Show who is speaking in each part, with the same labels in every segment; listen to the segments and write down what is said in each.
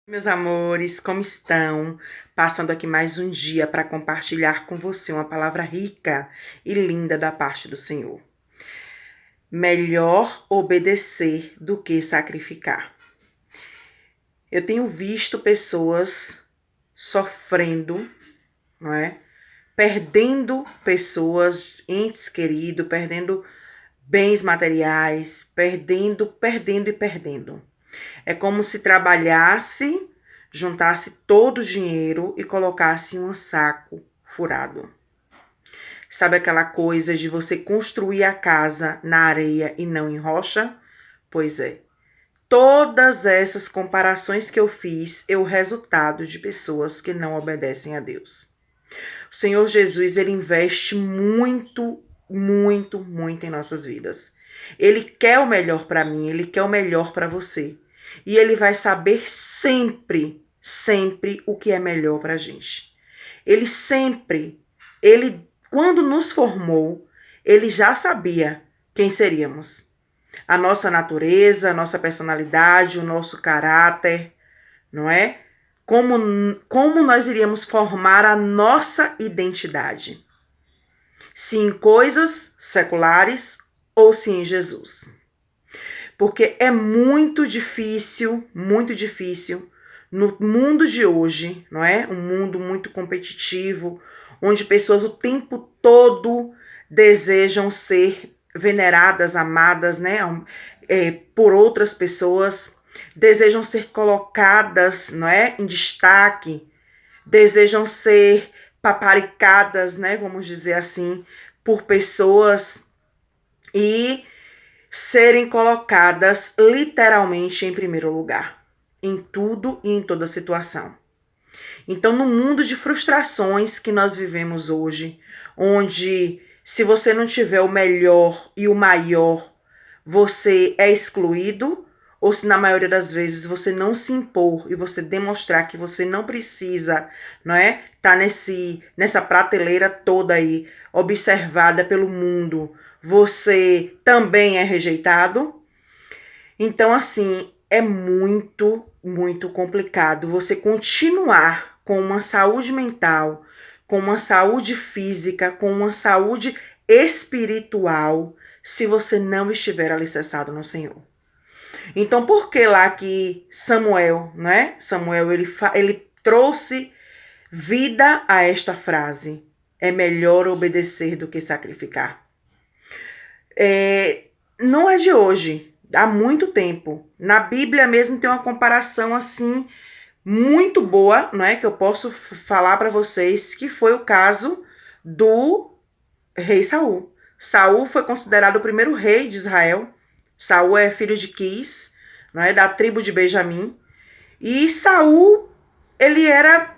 Speaker 1: Meus amores, como estão? Passando aqui mais um dia para compartilhar com você uma palavra rica e linda da parte do Senhor. Melhor obedecer do que sacrificar. Eu tenho visto pessoas sofrendo, não é? Perdendo pessoas, entes queridos, perdendo bens materiais, perdendo. É como se trabalhasse, juntasse todo o dinheiro e colocasse em um saco furado. Sabe aquela coisa de você construir a casa na areia e não em rocha? Pois é. Todas essas comparações que eu fiz é o resultado de pessoas que não obedecem a Deus. O Senhor Jesus, ele investe muito em nossas vidas. Ele quer o melhor para mim, ele quer o melhor para você. E ele vai saber sempre o que é melhor para a gente. Ele quando nos formou, ele já sabia quem seríamos. A nossa natureza, a nossa personalidade, o nosso caráter, não é? Como nós iríamos formar a nossa identidade. Se em coisas seculares ou se em Jesus. Porque é muito difícil no mundo de hoje, não é? Um mundo muito competitivo, onde pessoas o tempo todo desejam ser veneradas, amadas, né? Por outras pessoas, desejam ser colocadas, não é? Em destaque, desejam ser paparicadas, né? Vamos dizer assim, por pessoas e serem colocadas literalmente em primeiro lugar, em tudo e em toda situação. Então, no mundo de frustrações que nós vivemos hoje, onde se você não tiver o melhor e o maior, você é excluído, ou se na maioria das vezes você não se impor e você demonstrar que você não precisa, não é? Tá nessa prateleira toda aí, observada pelo mundo, você também é rejeitado. Então, assim, é muito complicado você continuar com uma saúde mental, com uma saúde física, com uma saúde espiritual, se você não estiver alicerçado no Senhor. Então, por que lá que Samuel, né? Samuel, ele trouxe vida a esta frase: é melhor obedecer do que sacrificar. Não é de hoje, há muito tempo. Na Bíblia mesmo tem uma comparação assim muito boa, não é? Que eu posso falar para vocês, que foi o caso do rei Saul. Saul foi considerado o primeiro rei de Israel. Saul é filho de Quis, não é? Da tribo de Benjamim. E Saul, ele era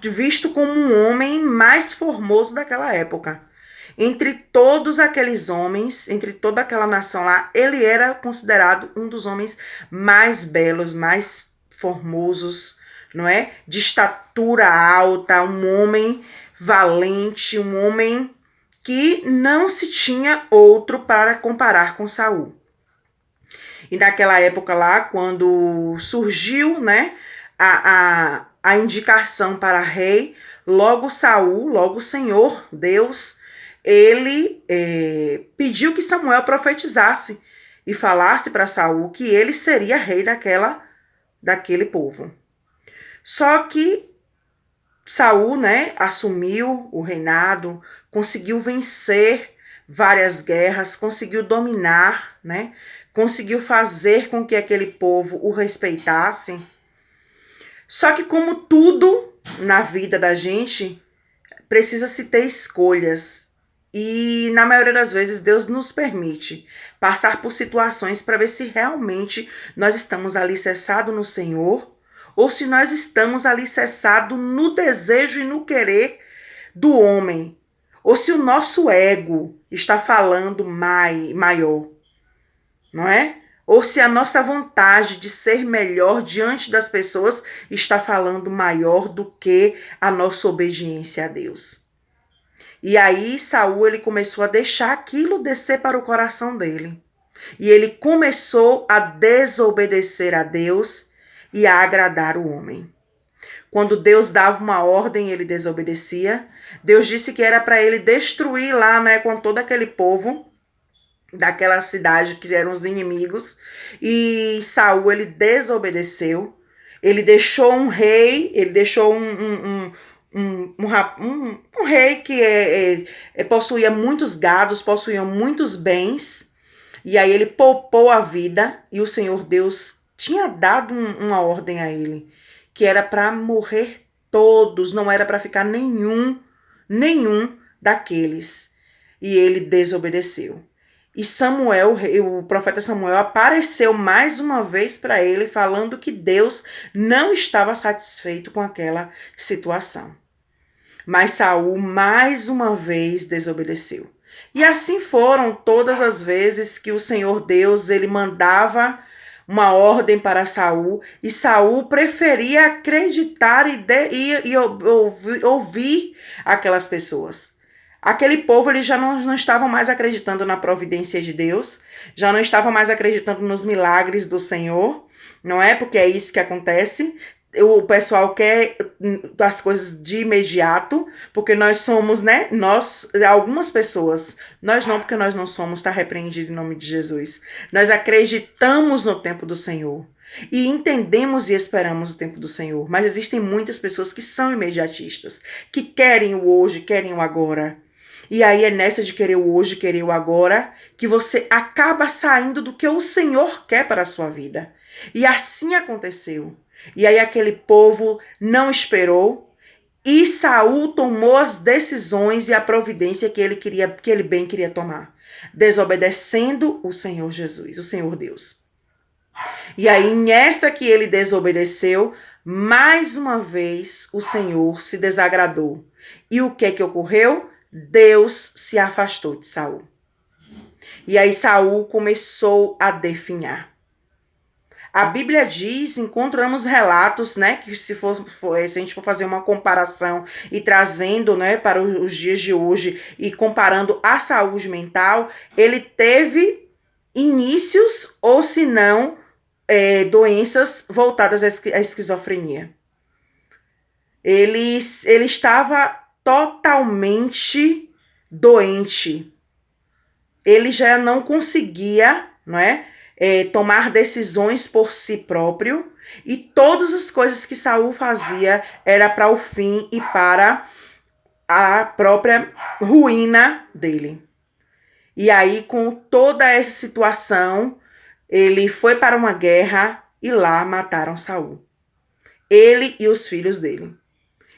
Speaker 1: visto como um homem mais formoso daquela época. Entre todos aqueles homens, entre toda aquela nação lá, ele era considerado um dos homens mais belos, mais formosos, não é? De estatura alta, um homem valente, um homem que não se tinha outro para comparar com Saul. E naquela época lá, quando surgiu, né, a indicação para rei, logo Saul, logo o Senhor, Deus, ele pediu que Samuel profetizasse e falasse para Saul que ele seria rei daquele povo. Só que Saul, né, assumiu o reinado, conseguiu vencer várias guerras, conseguiu dominar, né, conseguiu fazer com que aquele povo o respeitasse. Só que como tudo na vida da gente, precisa se ter escolhas. E na maioria das vezes Deus nos permite passar por situações para ver se realmente nós estamos alicerçados no Senhor ou se nós estamos alicerçados no desejo e no querer do homem, ou se o nosso ego está falando maior, não é? Ou se a nossa vontade de ser melhor diante das pessoas está falando maior do que a nossa obediência a Deus. E aí Saul, ele começou a deixar aquilo descer para o coração dele. E ele começou a desobedecer a Deus e a agradar o homem. Quando Deus dava uma ordem, ele desobedecia. Deus disse que era para ele destruir lá, né, com todo aquele povo daquela cidade que eram os inimigos. E Saul, ele desobedeceu. Ele deixou um rei, ele deixou um rei que possuía muitos gados, possuía muitos bens. E aí ele poupou a vida e o Senhor Deus tinha dado uma ordem a ele, que era para morrer todos, não era para ficar nenhum daqueles. E ele desobedeceu. E Samuel, o profeta Samuel, apareceu mais uma vez para ele, falando que Deus não estava satisfeito com aquela situação. Mas Saul mais uma vez desobedeceu. E assim foram todas as vezes que o Senhor Deus ele mandava uma ordem para Saul, e Saul preferia acreditar e ouvir aquelas pessoas. Aquele povo ele já não estava mais acreditando na providência de Deus, já não estava mais acreditando nos milagres do Senhor, não é? Porque é isso que acontece. O pessoal quer as coisas de imediato, porque nós somos, né? Algumas pessoas, nós não, porque nós não somos, está repreendido em nome de Jesus. Nós acreditamos no tempo do Senhor e entendemos e esperamos o tempo do Senhor, mas existem muitas pessoas que são imediatistas, que querem o hoje, querem o agora. E aí é nessa de querer o hoje, querer o agora, que você acaba saindo do que o Senhor quer para a sua vida. E assim aconteceu. E aí aquele povo não esperou e Saul tomou as decisões e a providência que ele bem queria tomar, desobedecendo o Senhor Jesus, o Senhor Deus. E aí nessa que ele desobedeceu, mais uma vez o Senhor se desagradou. E o que ocorreu? Deus se afastou de Saul. E aí Saul começou a definhar. A Bíblia diz, encontramos relatos, né, que se a gente for fazer uma comparação e trazendo, né, para os dias de hoje e comparando a saúde mental, ele teve inícios ou se não doenças voltadas à esquizofrenia. Ele estava totalmente doente. Ele já não conseguia, não é? Tomar decisões por si próprio, e todas as coisas que Saul fazia era para o fim e para a própria ruína dele. E aí, com toda essa situação, ele foi para uma guerra e lá mataram Saul. Ele e os filhos dele.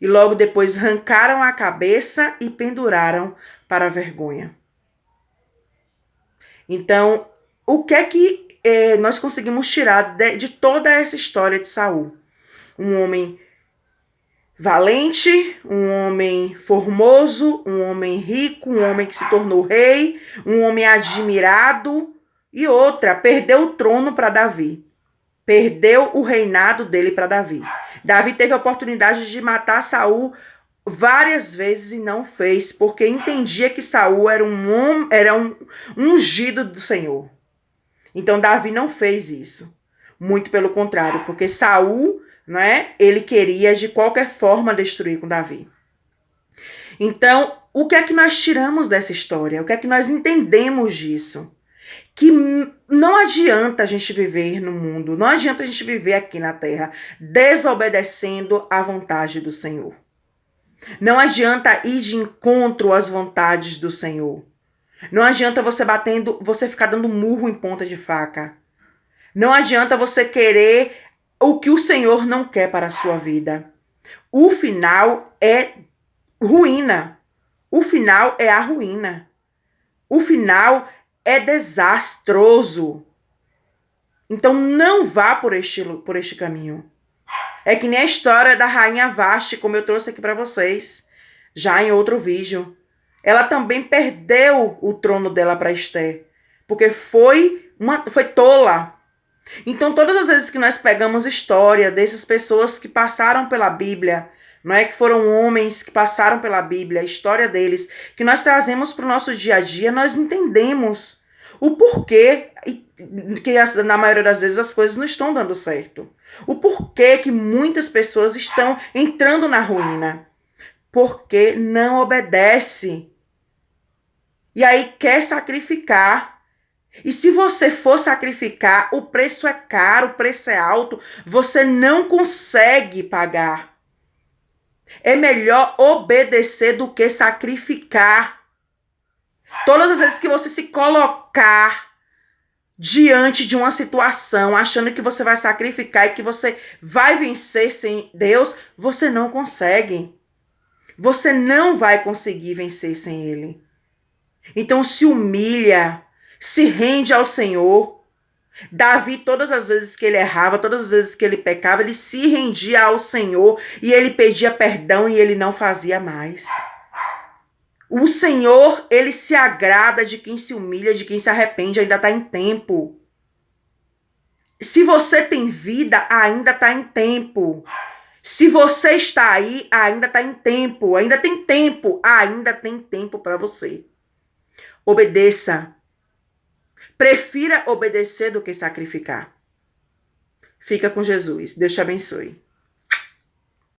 Speaker 1: E logo depois arrancaram a cabeça e penduraram para a vergonha. Então, o que é que nós conseguimos tirar de toda essa história de Saul? Um homem valente, um homem formoso, um homem rico, um homem que se tornou rei, um homem admirado, e outra, perdeu o trono para Davi. Perdeu o reinado dele para Davi. Davi teve a oportunidade de matar Saul várias vezes e não fez, porque entendia que Saul era um ungido do Senhor. Então Davi não fez isso. Muito pelo contrário, porque Saul, né, ele queria de qualquer forma destruir com Davi. Então, o que é que nós tiramos dessa história? O que é que nós entendemos disso? Que não adianta a gente viver no mundo, não adianta a gente viver aqui na terra desobedecendo à vontade do Senhor. Não adianta ir de encontro às vontades do Senhor. Não adianta você ficar dando murro em ponta de faca. Não adianta você querer o que o Senhor não quer para a sua vida. O final é ruína. O final é a ruína. O final é desastroso. Então não vá por este caminho. É que nem a história da rainha Vashti, como eu trouxe aqui para vocês, já em outro vídeo. Ela também perdeu o trono dela para Esther, porque foi tola. Então, todas as vezes que nós pegamos história dessas pessoas que passaram pela Bíblia, não é que foram homens que passaram pela Bíblia, a história deles, que nós trazemos para o nosso dia a dia, nós entendemos o porquê que na maioria das vezes as coisas não estão dando certo. O porquê que muitas pessoas estão entrando na ruína? Porque não obedece. E aí quer sacrificar. E se você for sacrificar, o preço é caro, o preço é alto, você não consegue pagar. É melhor obedecer do que sacrificar. Todas as vezes que você se colocar diante de uma situação, achando que você vai sacrificar e que você vai vencer sem Deus, você não consegue. Você não vai conseguir vencer sem Ele. Então se humilha, se rende ao Senhor. Davi, todas as vezes que ele errava, todas as vezes que ele pecava, ele se rendia ao Senhor e ele pedia perdão e ele não fazia mais. O Senhor, ele se agrada de quem se humilha, de quem se arrepende, ainda está em tempo. Se você tem vida, ainda está em tempo. Se você está aí, ainda está em tempo. Ainda tem tempo. Ainda tem tempo para você. Obedeça. Prefira obedecer do que sacrificar. Fica com Jesus. Deus te abençoe.